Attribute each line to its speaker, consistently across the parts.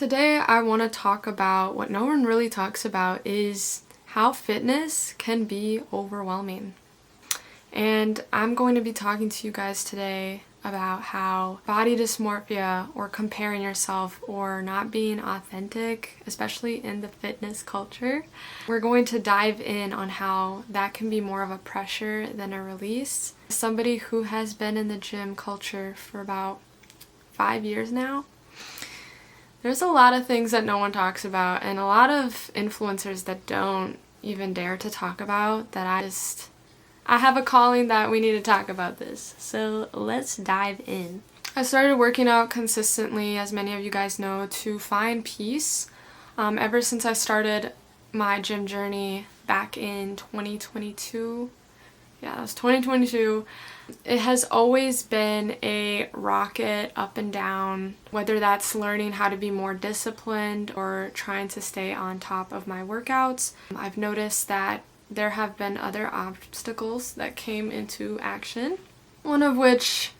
Speaker 1: Today I want to talk about what no one really talks about is how fitness can be overwhelming. And I'm going to be talking to you guys today about how body dysmorphia or comparing yourself or not being authentic, especially in the fitness culture, we're going to dive in on how that can be more of a pressure than a release. Somebody who has been in the gym culture for about 5 years now, there's a lot of things that no one talks about and a lot of influencers that don't even dare to talk about that I have a calling that we need to talk about this. So let's dive in. I started working out consistently, as many of you guys know, to find peace. Ever since I started my gym journey back in 2022. Yeah, it was 2022. It has always been a rocket up and down, whether that's learning how to be more disciplined or trying to stay on top of my workouts. I've noticed that there have been other obstacles that came into action, one of which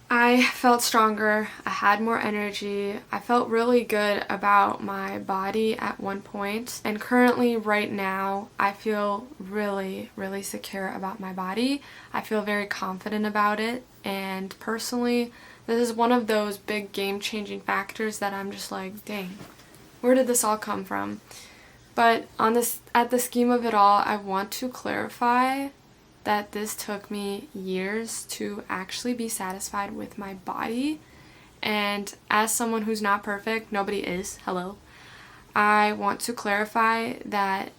Speaker 1: I felt stronger, I had more energy, I felt really good about my body at one point, and currently right now I feel really, really secure about my body. I feel very confident about it, and personally this is one of those big game-changing factors that I'm just like, dang, where did this all come from? But at the scheme of it all, I want to clarify that this took me years to actually be satisfied with my body. And as someone who's not perfect, nobody is, hello, I want to clarify that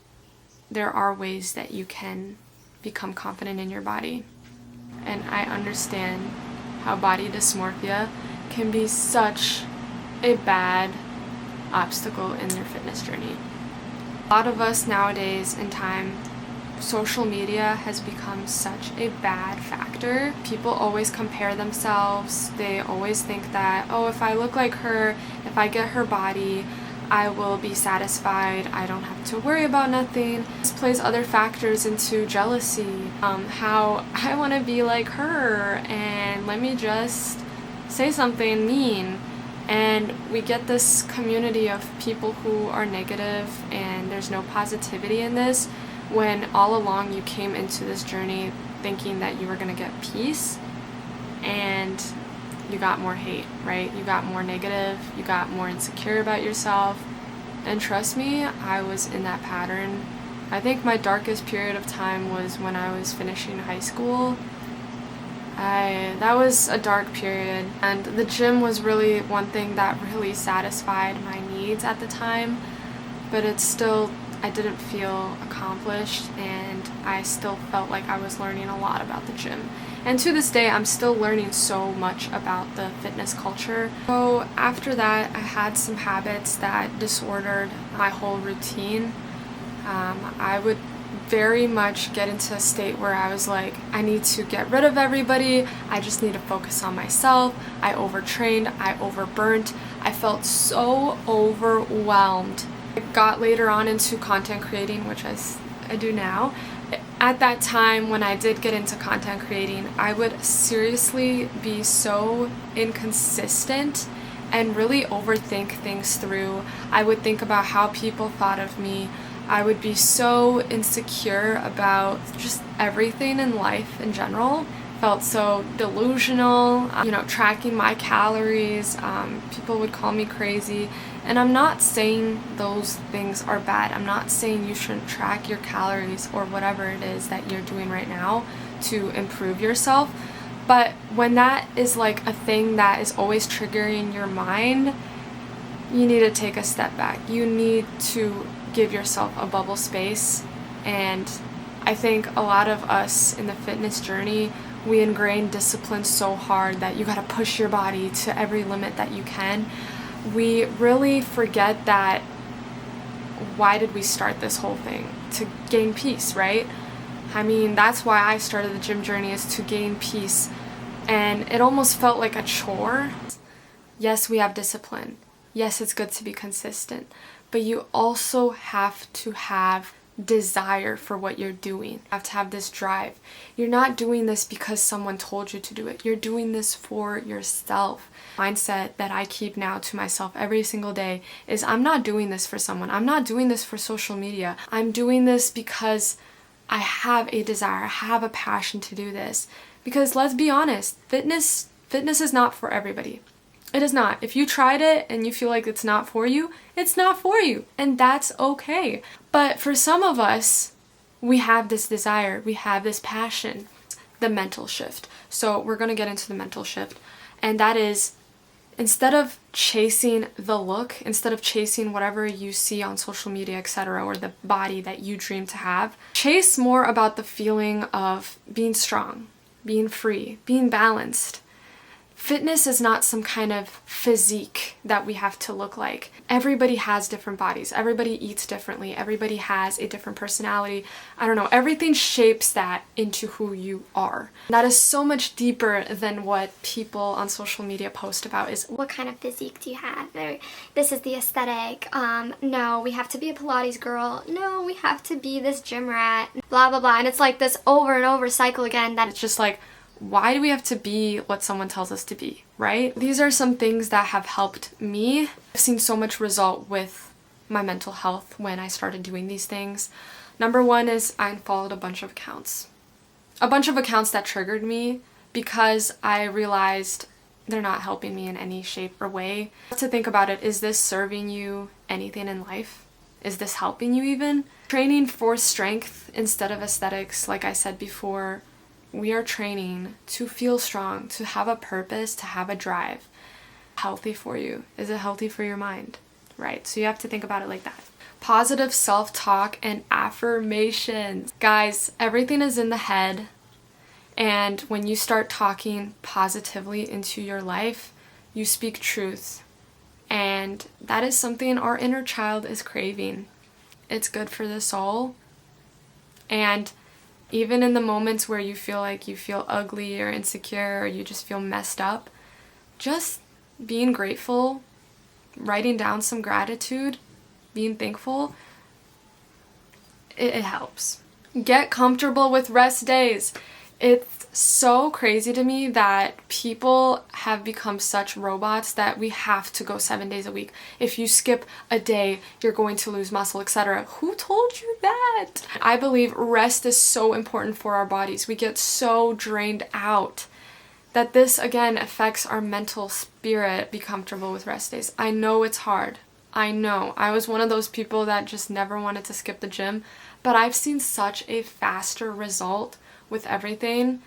Speaker 1: there are ways that you can become confident in your body. And I understand how body dysmorphia can be such a bad obstacle in your fitness journey. A lot of us nowadays in time, social media has become such a bad factor. People always compare themselves. They always think that, oh, if I look like her, if I get her body, I will be satisfied. I don't have to worry about nothing. This plays other factors into jealousy. How I want to be like her, and let me just say something mean. And we get this community of people who are negative, and there's no positivity in this, when all along you came into this journey thinking that you were going to get peace, and you got more hate, right? You got more negative, you got more insecure about yourself. And trust me, I was in that pattern. I think my darkest period of time was when I was finishing high school. That was a dark period, and the gym was really one thing that really satisfied my needs at the time, but I didn't feel accomplished, and I still felt like I was learning a lot about the gym. And to this day, I'm still learning so much about the fitness culture. So after that, I had some habits that disordered my whole routine. I would very much get into a state where I was like, I need to get rid of everybody, I just need to focus on myself. I overtrained, I overburnt, I felt so overwhelmed. I got later on into content creating, which I do now. At that time, when I did get into content creating, I would seriously be so inconsistent and really overthink things through. I would think about how people thought of me. I would be so insecure about just everything in life in general. Felt so delusional, tracking my calories. People would call me crazy. And I'm not saying those things are bad. I'm not saying you shouldn't track your calories or whatever it is that you're doing right now to improve yourself. But when that is like a thing that is always triggering your mind, you need to take a step back. You need to give yourself a bubble space. And I think a lot of us in the fitness journey, we ingrain discipline so hard that you gotta push your body to every limit that you can. We really forget that why did we start this whole thing? To gain peace, right? I mean, that's why I started the gym journey, is to gain peace. And it almost felt like a chore. Yes, we have discipline. Yes, it's good to be consistent. But you also have to have desire for what you're doing. You have to have this drive. You're not doing this because someone told you to do it. You're doing this for yourself. Mindset that I keep now to myself every single day is I'm not doing this for someone. I'm not doing this for social media. I'm doing this because I have a desire. I have a passion to do this. Because let's be honest, fitness is not for everybody. It is not. If you tried it and you feel like it's not for you, it's not for you. And that's okay. But for some of us, we have this desire, we have this passion, the mental shift. So we're going to get into the mental shift. And that is, instead of chasing the look, instead of chasing whatever you see on social media, etc., or the body that you dream to have, chase more about the feeling of being strong, being free, being balanced. Fitness is not some kind of physique that we have to look like. Everybody has different bodies. Everybody eats differently. Everybody has a different personality. I don't know. Everything shapes that into who you are. That is so much deeper than what people on social media post about is,
Speaker 2: what kind of physique do you have? Or, this is the aesthetic. No, we have to be a Pilates girl. No, we have to be this gym rat. Blah, blah, blah. And it's like this over and over cycle again that
Speaker 1: it's just like, why do we have to be what someone tells us to be, right? These are some things that have helped me. I've seen so much result with my mental health when I started doing these things. Number one is I unfollowed a bunch of accounts. A bunch of accounts that triggered me because I realized they're not helping me in any shape or way. You have to think about it. Is this serving you anything in life? Is this helping you even? Training for strength instead of aesthetics, like I said before, we are training to feel strong, to have a purpose, to have a drive. Healthy for you? Is it healthy for your mind? Right? So you have to think about it like that. Positive self-talk and affirmations. Guys, everything is in the head. And when you start talking positively into your life, you speak truth. And that is something our inner child is craving. It's good for the soul. And even in the moments where you feel like you feel ugly or insecure or you just feel messed up, just being grateful, writing down some gratitude, being thankful, it helps. Get comfortable with rest days. It's so crazy to me that people have become such robots that we have to go 7 days a week. If you skip a day, you're going to lose muscle, etc. Who told you that? I believe rest is so important for our bodies. We get so drained out that this, again, affects our mental spirit. Be comfortable with rest days. I know it's hard. I know. I was one of those people that just never wanted to skip the gym, but I've seen such a faster result with everything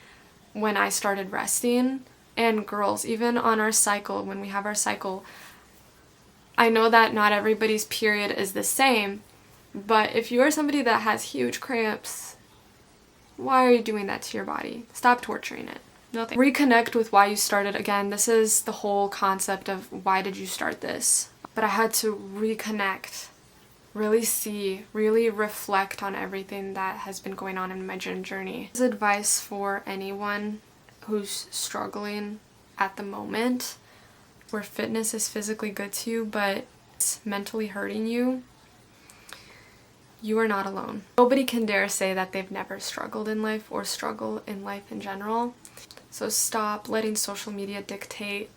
Speaker 1: when I started resting. And girls, even on our cycle, when we have our cycle, I know that not everybody's period is the same, but if you are somebody that has huge cramps, why are you doing that to your body? Stop torturing it. Nothing. Reconnect with why you started. Again, this is the whole concept of why did you start this? But I had to reconnect, really see, really reflect on everything that has been going on in my gym journey. This is advice for anyone who's struggling at the moment, where fitness is physically good to you, but it's mentally hurting you. You are not alone. Nobody can dare say that they've never struggled in life or struggle in life in general. So stop letting social media dictate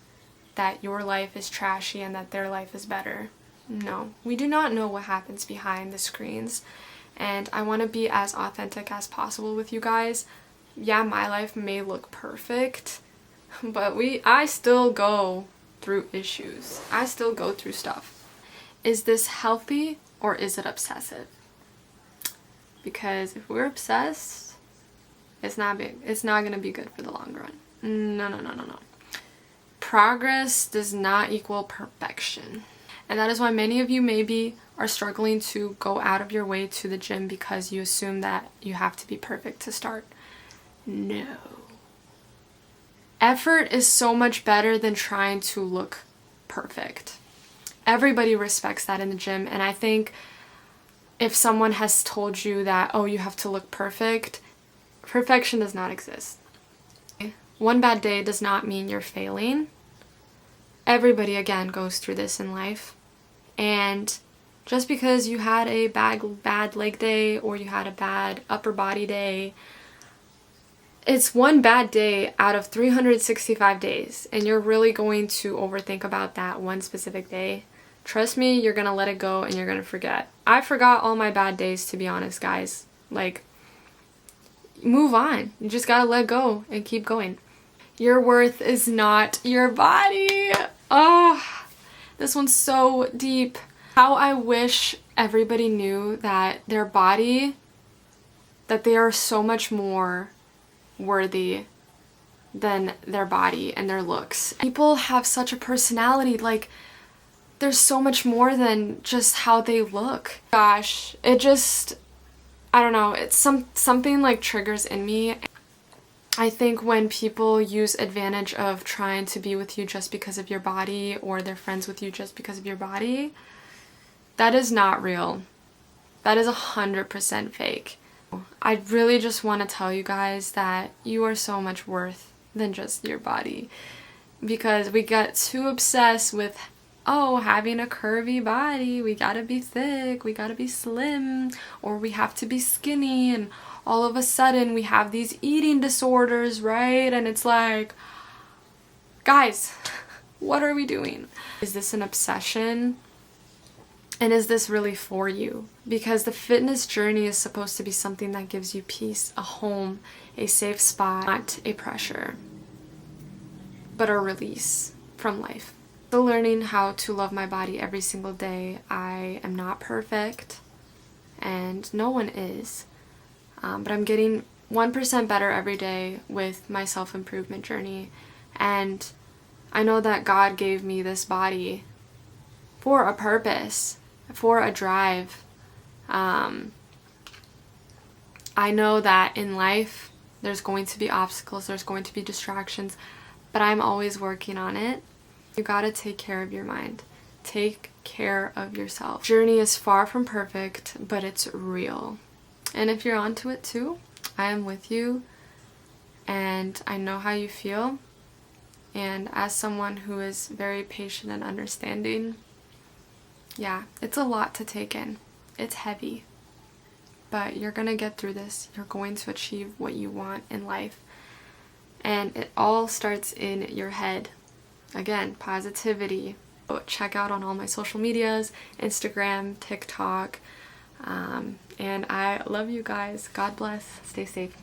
Speaker 1: that your life is trashy and that their life is better. No, we do not know what happens behind the screens, and I want to be as authentic as possible with you guys. Yeah, my life may look perfect, but I still go through issues. I still go through stuff. Is this healthy or is it obsessive? Because if we're obsessed, it's not going to be good for the long run. No. Progress does not equal perfection. And that is why many of you maybe are struggling to go out of your way to the gym because you assume that you have to be perfect to start. No. Effort is so much better than trying to look perfect. Everybody respects that in the gym, and I think if someone has told you that, oh, you have to look perfect, perfection does not exist. One bad day does not mean you're failing. Everybody, again, goes through this in life. And Just because you had a bad leg day or you had a bad upper body day, it's one bad day out of 365 days, and you're really going to overthink about that one specific day. Trust me, you're gonna let it go and you're gonna forget. I forgot all my bad days, to be honest, guys. Like, move on. You just gotta let go and keep going. Your worth is not your body. Oh, this one's so deep. How I wish everybody knew that their body, that they are so much more worthy than their body and their looks. People have such a personality, like there's so much more than just how they look. Gosh, it just, I don't know, it's something like triggers in me. I think when people use advantage of trying to be with you just because of your body, or they're friends with you just because of your body, that is not real. That is 100% fake. I really just want to tell you guys that you are so much worth than just your body, because we got too obsessed with, oh, having a curvy body, we gotta be thick, we gotta be slim, or we have to be skinny, and all of a sudden we have these eating disorders, right? And it's like, guys, what are we doing? Is this an obsession? And is this really for you? Because the fitness journey is supposed to be something that gives you peace, a home, a safe spot, not a pressure, but a release from life. Still learning how to love my body every single day. I am not perfect, and no one is, but I'm getting 1% better every day with my self-improvement journey. And I know that God gave me this body for a purpose, for a drive. I know that in life there's going to be obstacles, there's going to be distractions, but I'm always working on it. You gotta take care of your mind. Take care of yourself. Journey is far from perfect, but it's real. And if you're onto it too, I am with you, and I know how you feel. And as someone who is very patient and understanding, yeah, it's a lot to take in. It's heavy. But you're gonna get through this. You're going to achieve what you want in life. And it all starts in your head. Again, positivity. Check out on all my social medias, Instagram, TikTok. And I love you guys. God bless. Stay safe.